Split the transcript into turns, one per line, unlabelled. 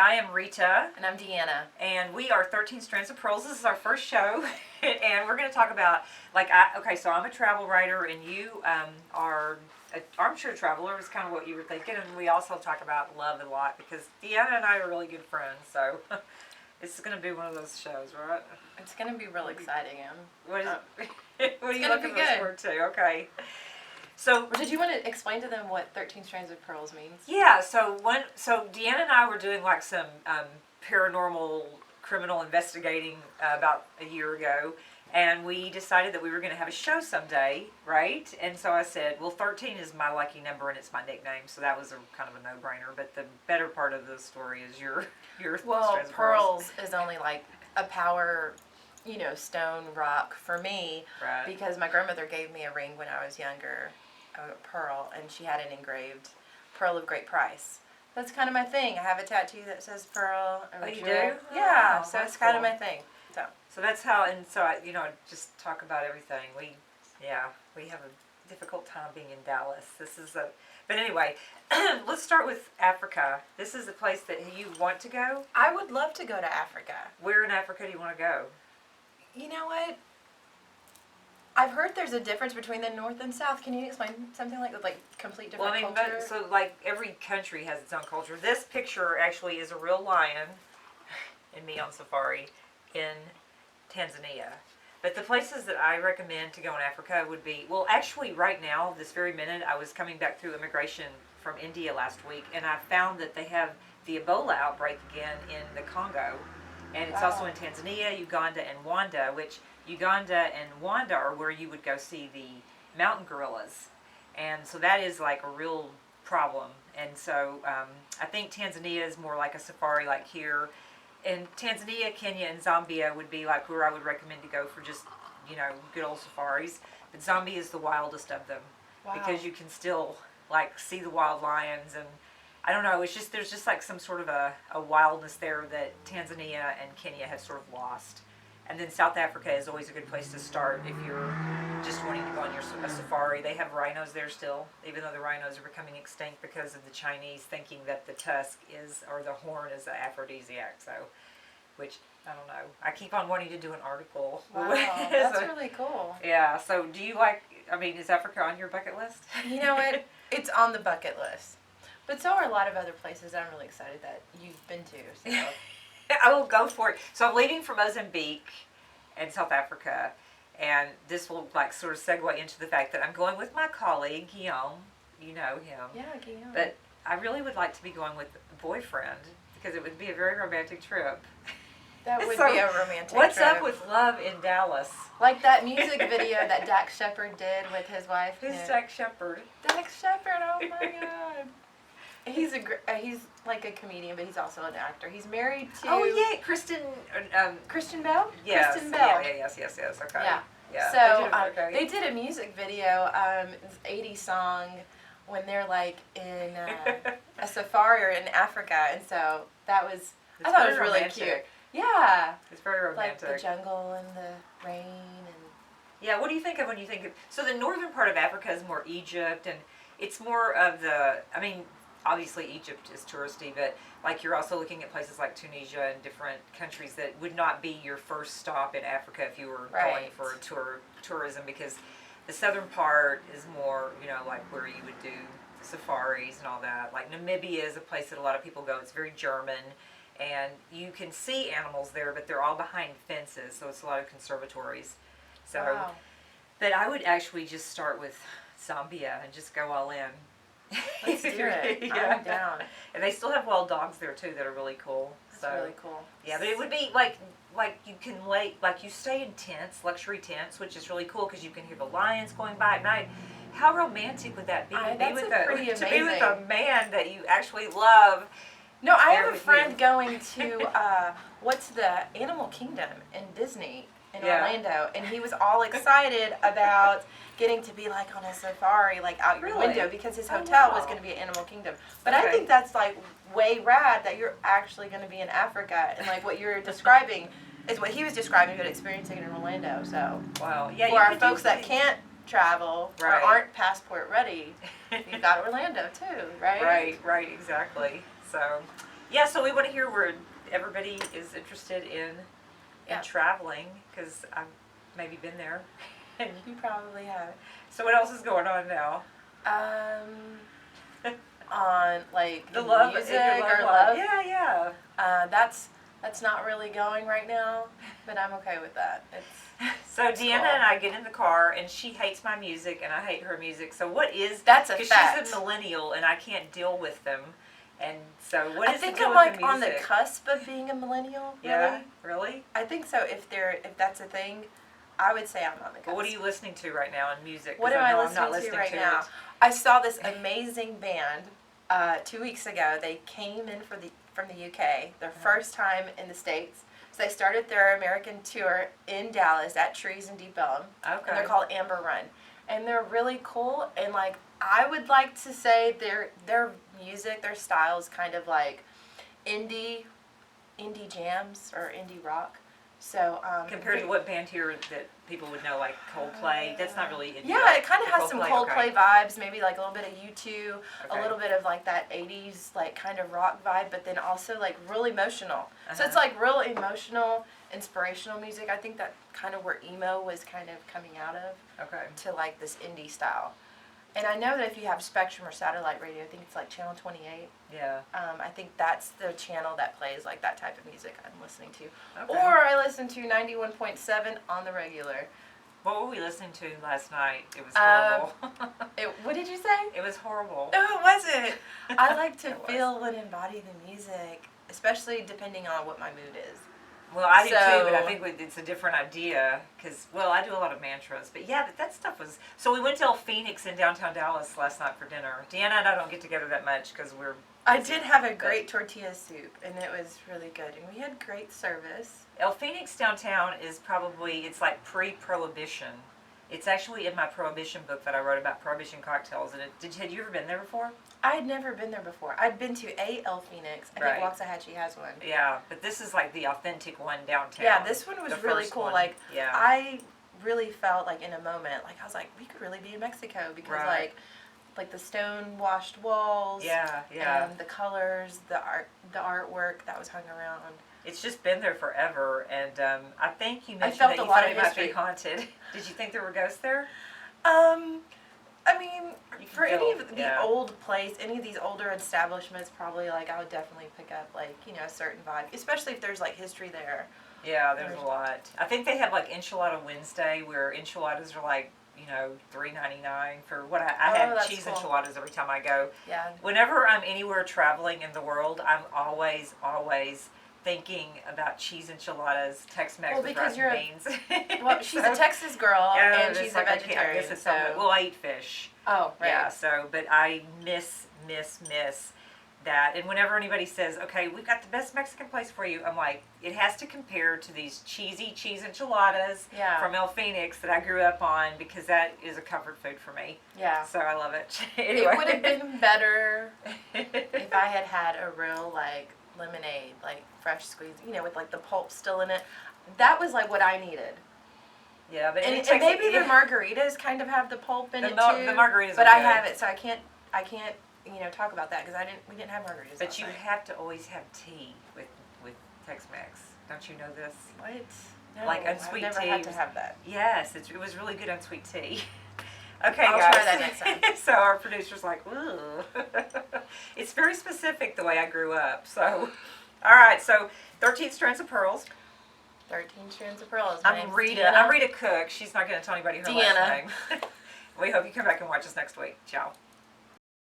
I am Rita.
And I'm Deanna.
And we are 13 Strands of Pearls. This is our first show. And we're going to talk about, so I'm a travel writer, and you are an armchair traveler, is kind of what you were thinking. And we also talk about love a lot because Deanna and I are really good friends. So it's going to be one of those shows, right?
It's going to be real exciting.
What are you looking forward to? Okay. So
did you want to explain to them what 13 Strands of Pearls means?
Yeah, so Deanna and I were doing like some paranormal criminal investigating about a year ago, and we decided that we were going to have a show someday, right? And so I said, well, 13 is my lucky number and it's my nickname, so that was kind of a no-brainer. But the better part of the story is your
Well,
Strands of
pearls is only like a power, stone rock for me,
right?
Because my grandmother gave me a ring when I was younger, a pearl, and she had an engraved pearl of great price. That's kind of my thing. I have a tattoo that says pearl.
Oh, you
jewel.
do?
Yeah,
Oh,
so
that's
it's kind
cool.
of my thing.
So that's how, and so I just talk about everything. We have a difficult time being in Dallas. But anyway, let's start with Africa. This is a place that you want to go?
I would love to go to Africa.
Where in Africa do you want to go?
You know what? I've heard there's a difference between the North and South. Can you explain something like complete different culture?
So every country has its own culture. This picture actually is a real lion and me on safari in Tanzania. But the places that I recommend to go in Africa would be, well, actually right now, this very minute, I was coming back through immigration from India last week, and I found that they have the Ebola outbreak again in the Congo. And it's also in Tanzania, Uganda, and Rwanda, which Uganda and Rwanda are where you would go see the mountain gorillas. And so that is like a real problem. And so I think Tanzania is more like a safari like here. And Tanzania, Kenya, and Zambia would be like where I would recommend to go for just, good old safaris. But Zambia is the wildest of them.
Wow.
Because you can still see the wild lions, and I don't know, there's just like some sort of a wildness there that Tanzania and Kenya have sort of lost. And then South Africa is always a good place to start if you're just wanting to go on a safari. They have rhinos there still, even though the rhinos are becoming extinct because of the Chinese thinking that the tusk or the horn is an aphrodisiac. So, which, I don't know. I keep on wanting to do an article.
Wow, that's really cool.
Yeah, so do you is Africa on your bucket list?
You know what? It's on the bucket list. But so are a lot of other places I'm really excited that you've been to. So.
I will go for it. So I'm leaving for Mozambique and South Africa, and this will sort of segue into the fact that I'm going with my colleague Guillaume. You know him.
Yeah, Guillaume.
But I really would like to be going with a boyfriend because it would be a very romantic trip.
That would be a romantic
what's
trip.
up with love in Dallas?
Like that music video that Dax Shepard did with his wife.
Who's Dax Shepard?
Dax Shepard, oh my God. He's like a comedian, but he's also an actor. He's married to...
Oh, yeah, Kristen
Bell?
Yes.
Kristen Bell.
Yes, okay.
Yeah. So they did a music video, 80s song, when they're in a safari or in Africa, and so I thought it was really cute. Yeah.
It's very romantic.
Like the jungle and the rain and...
Yeah, what do you think of when you think of... So the northern part of Africa is more Egypt, and it's more of obviously Egypt is touristy, but you're also looking at places like Tunisia and different countries that would not be your first stop in Africa if you were going for tourism, because the southern part is more, where you would do safaris and all that. Like Namibia is a place that a lot of people go. It's very German, and you can see animals there, but they're all behind fences, so it's a lot of conservatories. So,
wow.
But I would actually just start with Zambia and just go all in.
Let's do it. Yeah. I'm down.
And they still have wild dogs there too that are really cool.
That's really cool.
Yeah, but it would be you can you stay in tents, luxury tents, which is really cool because you can hear the lions going by at night. How romantic would that be to be with a man that you actually love?
No, I have a friend going to what's the Animal Kingdom in Disney in Orlando, and he was all excited about getting to be on a safari out your window because his hotel was going to be at Animal Kingdom. But I think that's way rad that you're actually going to be in Africa, and what you're describing is what he was describing but experiencing it in Orlando. So
wow, yeah,
for our folks that can't travel or aren't passport ready, you've got Orlando too, right?
Right, exactly. So Yeah, so we want to hear where everybody is interested in
Yeah.
traveling, because I've maybe been there.
You probably have.
So what else is going on now?
On like
The love,
music
your
or
love.
love.
Yeah, yeah.
That's not really going right now, but I'm okay with that.
So
It's
Deanna
cool.
and I get in the car, and she hates my music, and I hate her music. So what is?
That's a
Because
fact.
she's a millennial, and I can't deal with them. And so what
I
is
think
the deal
I'm
with
like
the
on the
music?
cusp of being a millennial. Really.
Yeah, really.
I think so. If that's a thing, I would say I'm on the cusp.
But what are you listening to right now in music?
What
'Cause
am I
know I'm not
listening to right
to
now?
it.
I saw this amazing band 2 weeks ago. They came in from the UK, their first time in the States. So they started their American tour in Dallas at Trees in Deep Ellum.
Okay.
And they're called Amber Run. And they're really cool, and like I would like to say their music, their style is kind of like indie jams or indie rock. So
Compared to what band here that people would know, like Coldplay? That's not really indie
yeah,
rock.
it kind of has some Coldplay
okay.
vibes, maybe like a little bit of U2,
Okay.
a little bit of like that 80s like kind of rock vibe, but then also like real emotional. So it's
Uh-huh.
like real emotional, inspirational music. I think that kind of where emo was kind of coming out of
Okay.
to like this indie style. And I know that if you have Spectrum or satellite radio, I think it's like Channel 28.
Yeah.
I think that's the channel that plays like that type of music I'm listening to.
Okay.
Or I listen to 91.7 on the regular.
What were we listening to last night? It was horrible.
What did you say?
It was horrible.
No, it wasn't. I like to
It was.
feel and embody the music, especially depending on what my mood is.
Well, I do too, but I
So-
think it's a different idea because, well, I do a lot of mantras. But yeah, that stuff was. So we went to El Phoenix in downtown Dallas last night for dinner. Deanna and I don't get together that much because we're.
I did have a great tortilla soup, and it was really good, and we had great service.
El Phoenix downtown is probably, it's like pre-prohibition. It's actually in my prohibition book that I wrote about prohibition cocktails. And had you ever been there before?
I had never been there before. I'd been to a El Phoenix. I
Right.
think Waxahachie has one.
Yeah, but this is like the authentic one downtown.
Yeah, this one was
The
really
first
cool.
one.
Like,
Yeah.
I really felt like in a moment, like I was like, we could really be in Mexico because
Right.
like the stone washed walls.
Yeah, yeah.
And the colors, the artwork that was hung around.
It's just been there forever, and I think you mentioned
felt
that
a
you
lot
thought
of
it might be
history.
haunted. Did you think there were ghosts there?
I mean,
You
for
can
any
feel-
of the
yeah.
old place, any of these older establishments, probably like I would definitely pick up like a certain vibe, especially if there's like history there.
Yeah, there's a lot. I think they have like Enchilada Wednesday, where enchiladas are like $3.99 for what I
Oh,
have
that's
cheese
cool.
enchiladas every time I go.
Yeah.
Whenever I'm anywhere traveling in the world, I'm always thinking about cheese enchiladas, Tex-Mex
Well,
with
because
rice
you're
and beans.
Well, she's
So-
a Texas girl
Yeah,
and
it's
she's
like
a
I can't- I guess
vegetarian.
it's
So
well, I eat fish.
oh, right.
Yeah, so, but I miss that. And whenever anybody says, okay, we've got the best Mexican place for you, I'm like, it has to compare to these cheesy cheese enchiladas
Yeah.
from El Phoenix that I grew up on, because that is a comfort food for me.
Yeah.
So I love it.
It would have been better if I had had a real like lemonade, like fresh squeeze, with like the pulp still in it. That was like what I needed.
Yeah, but
And,
it
and
takes,
maybe the margaritas kind of have the pulp in
The
it
mar-
too.
the margaritas
but
are
I
good.
have it, so I can't talk about that because we didn't have margaritas.
But
last
you
night.
have to always have tea with Tex-Mex. Don't you know this?
What? No,
Like unsweet
I've never
tea
had to
was-
have that.
Yes, it was really good unsweet tea. Okay,
I'll
guys.
try that next time.
So our producer's like, ooh. It's very specific the way I grew up. So, all right. So 13 Strands of Pearls.
13 Strands of Pearls. My
I'm
name's
Rita.
Deanna.
I'm Rita Cook. She's not going to tell anybody her last
Deanna.
name. We hope you come back and watch us next week. Ciao.